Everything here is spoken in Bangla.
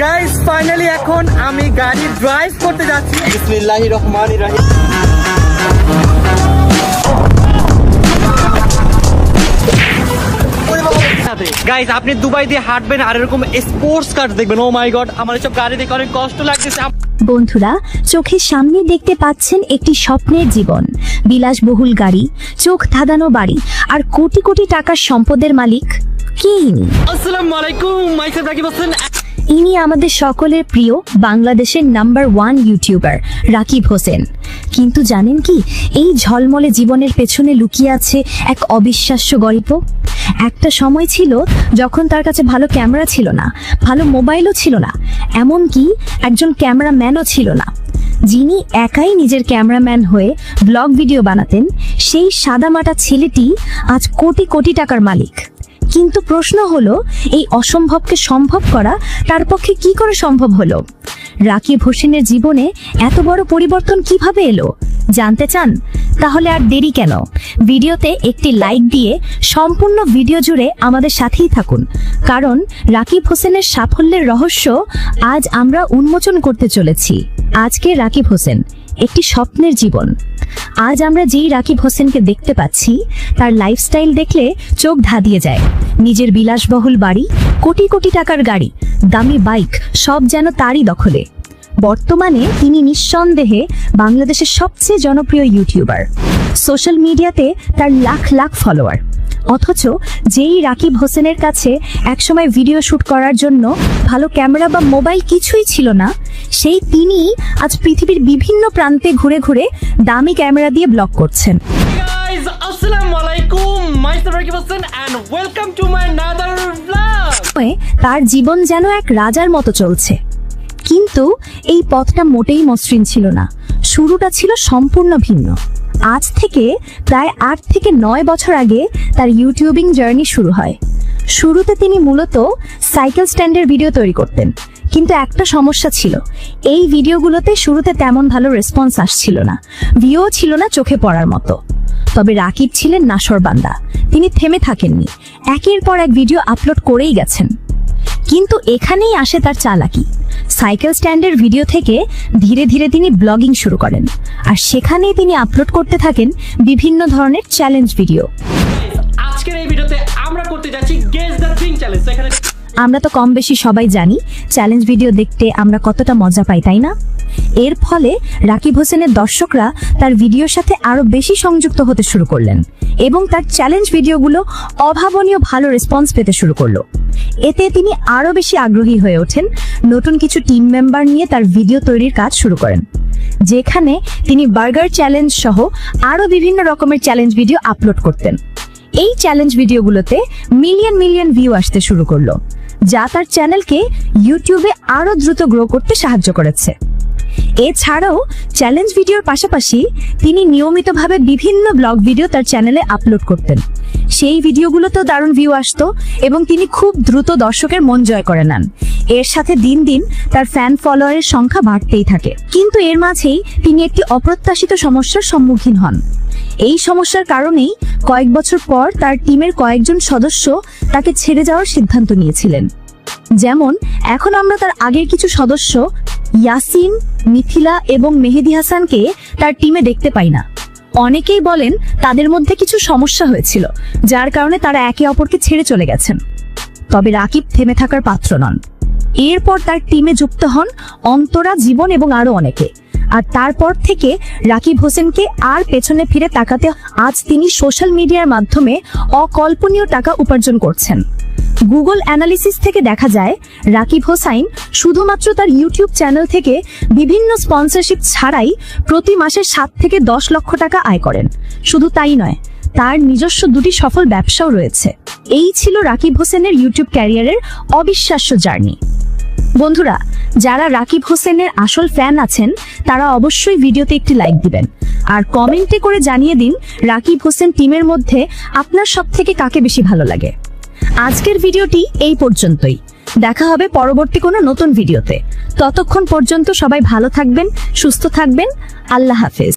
গাইস ফাইনালি এখন আমি গাড়ি ড্রাইভ করতে যাচ্ছি। বিসমিল্লাহির রহমানির রহিম। গাইস আপনি দুবাই দিয়ে হাঁটবেন আর এরকম স্পোর্টস কার দেখবেন। ও মাই গড, আমার এসব গাড়ি দেখে অনেক কষ্ট লাগতেছে। বন্ধুরা, চোখের সামনে দেখতে পাচ্ছেন একটি স্বপ্নের জীবন, বিলাসবহুল গাড়ি, চোখ ধাঁধানো বাড়ি আর কোটি কোটি টাকার সম্পদের মালিক কে ইনি? আসসালামু আলাইকুম, মাইসেলফ রাকিব হোসেন। ইনি আমাদের সকলের প্রিয় বাংলাদেশের নাম্বার 1 ইউটিউবার রাকিব হোসেন। কিন্তু জানেন কি, এই ঝলমলে জীবনের পেছনে লুকিয়ে আছে এক অবিশ্বাস্য গল্প। একটা সময় ছিল যখন তার কাছে ভালো ক্যামেরা ছিল না, ভালো মোবাইলও ছিল না, এমনকি একজন ক্যামেরাম্যানও ছিল না। যিনি একাই নিজের ক্যামেরাম্যান হয়ে ব্লগ ভিডিও বানাতেন, সেই সাদামাটা ছেলেটি আজ কোটি কোটি টাকার মালিক। কিন্তু প্রশ্ন হলো, এই অসম্ভবকে সম্ভব করা তার পক্ষে কি করে সম্ভব হলো? রাকিব হোসেনের জীবনে এত বড় পরিবর্তন কিভাবে এলো? জানতে চান? তাহলে আর দেরি কেন, ভিডিওতে একটি লাইক দিয়ে সম্পূর্ণ ভিডিও জুড়ে আমাদের সাথেই থাকুন, কারণ রাকিব হোসেনের সাফল্যের রহস্য আজ আমরা উন্মোচন করতে চলেছি। আজকে রাকিব হোসেন, একটি স্বপ্নের জীবন। আজ আমরা যেই রাকিব হোসেনকে দেখতে পাচ্ছি, তার লাইফস্টাইল দেখলে চোখ ধাঁধিয়ে যায়। নিজের বিলাসবহুল বাড়ি, কোটি কোটি টাকার গাড়ি, দামি বাইক, সব যেন তারই দখলে। বর্তমানে তিনি নিঃসন্দেহে বাংলাদেশের সবচেয়ে জনপ্রিয় ইউটিউবার। সোশ্যাল মিডিয়াতে তার লাখ লাখ ফলোয়ার। অথচ যেই রাকিব হোসেনের কাছে একসময় ভিডিও শুট করার জন্য ভালো ক্যামেরা বা মোবাইল কিছুই ছিল না, সেই তিনি আজ পৃথিবীর বিভিন্ন প্রান্তে ঘুরে ঘুরে দামি ক্যামেরা দিয়ে ব্লগ করছেন। গাইস আসসালামু আলাইকুম, myself Rakib Hossain and welcome to my another vlog. তার জীবন যেন এক রাজার মতো চলছে, কিন্তু এই পথটা মোটেই মসৃণ ছিল না। শুরুটা ছিল সম্পূর্ণ ভিন্ন। আজ থেকে প্রায় 8 থেকে 9 বছর আগে তার ইউটিউবিং জার্নি শুরু হয়। শুরুতে তিনি মূলত সাইকেল স্ট্যান্ডের ভিডিও তৈরি করতেন, কিন্তু একটা সমস্যা ছিল, এই ভিডিওগুলোতে শুরুতে তেমন ভালো রেসপন্স আসছিল না, ভিউ ছিল না চোখে পড়ার মতো। তবে রাকিব ছিলেন নাশরবান্দা, তিনি থেমে থাকেননি, একের পর এক ভিডিও আপলোড করেই গেছেন। কিন্তু এখানেই আসে তার চালাকি। সাইকেল স্ট্যান্ডের ভিডিও থেকে ধীরে ধীরে তিনি ব্লগিং শুরু করেন, আর সেখানেই তিনি আপলোড করতে থাকেন বিভিন্ন ধরনের চ্যালেঞ্জ ভিডিও। আজকের এই ভিডিওতে আমরা করতে যাচ্ছি গেস দ্য থিং চ্যালেঞ্জ। এখানে আমরা তো কম বেশি সবাই জানি চ্যালেঞ্জ ভিডিও দেখতে আমরা কতটা মজা পাই, তাই না? এর ফলে রাকিব হোসেনের দর্শকরা তার ভিডিওর সাথে আরো বেশি সংযুক্ত হতে শুরু করলেন এবং তার চ্যালেঞ্জ ভিডিওগুলো অভাবনীয় ভালো রেসপন্স পেতে শুরু করলো। এতে তিনি আরো বেশি আগ্রহী হয়ে ওঠেন, নতুন কিছু টিম মেম্বার নিয়ে তার ভিডিও তৈরির কাজ শুরু করেন, যেখানে তিনি বার্গার চ্যালেঞ্জ সহ আরো বিভিন্ন রকমের চ্যালেঞ্জ ভিডিও আপলোড করতেন। এই চ্যালেঞ্জ ভিডিওগুলোতে মিলিয়ন মিলিয়ন ভিউ আসতে শুরু করলো, যা তার চ্যানেলকে ইউটিউবে আরো দ্রুত গ্রো করতে সাহায্য করেছে। এছাড়াও চ্যালেঞ্জ ভিডিওর পাশাপাশি তিনি নিয়মিতভাবে বিভিন্ন ব্লগ ভিডিও তার চ্যানেলে আপলোড করতেন। সেই ভিডিওগুলোতেও দারুণ ভিউ আসতো এবং তিনি খুব দ্রুত দর্শকের মন জয় করে নেন। এর সাথে দিন দিন তার ফ্যান ফলোয়ারের সংখ্যা বাড়তেই থাকে। কিন্তু এর মাঝেই তিনি একটি অপ্রত্যাশিত সমস্যার সম্মুখীন হন। এই সমস্যার কারণেই কয়েক বছর পর তার টিমের কয়েকজন সদস্য তাকে ছেড়ে যাওয়ার সিদ্ধান্ত নিয়েছিলেন। যেমন এখন আমরা তার আগের কিছু সদস্য ইয়াসিন, মিথিলা এবং মেহেদি হাসানকে তার টিমে দেখতে পাই না। অনেকেই বলেন তাদের মধ্যে কিছু সমস্যা হয়েছিল, যার কারণে তারা একে অপরকে ছেড়ে চলে গেছেন। তবে রাকিব থেমে থাকার পাত্র নন। এরপর তার টিমে যুক্ত হন অন্তরা, জীবন এবং আরো অনেকে। আর তারপর থেকে রাকিব হোসেনকে আর পেছনে ফিরে তাকাতে আজ তিনি সোশ্যাল মিডিয়ার মাধ্যমে অকল্পনীয় টাকা উপার্জন করছেন। গুগল অ্যানালিসিস থেকে দেখা যায় রাকিব হোসেন শুধুমাত্র তার ইউটিউব চ্যানেল থেকে বিভিন্ন স্পন্সরশিপ ছাড়াই প্রতি মাসে 7 থেকে 10 লক্ষ টাকা আয় করেন। শুধু তাই নয়, তার নিজস্ব 2টি সফল ব্যবসাও রয়েছে। এই ছিল রাকিব হোসেনের ইউটিউব ক্যারিয়ারের অবিশ্বাস্য জার্নি। বন্ধুরা, যারা রাকিব হোসেনের আসল ফ্যান আছেন তারা অবশ্যই ভিডিওতে একটি লাইক দিবেন আর কমেন্টে করে জানিয়ে দিন রাকিব হোসেন টিমের মধ্যে আপনার সবথেকে কাকে বেশি ভালো লাগে। আজকের ভিডিওটি এই পর্যন্তই। দেখা হবে পরবর্তী কোনো নতুন ভিডিওতে। ততক্ষণ পর্যন্ত সবাই ভালো থাকবেন, সুস্থ থাকবেন। আল্লাহ হাফেজ।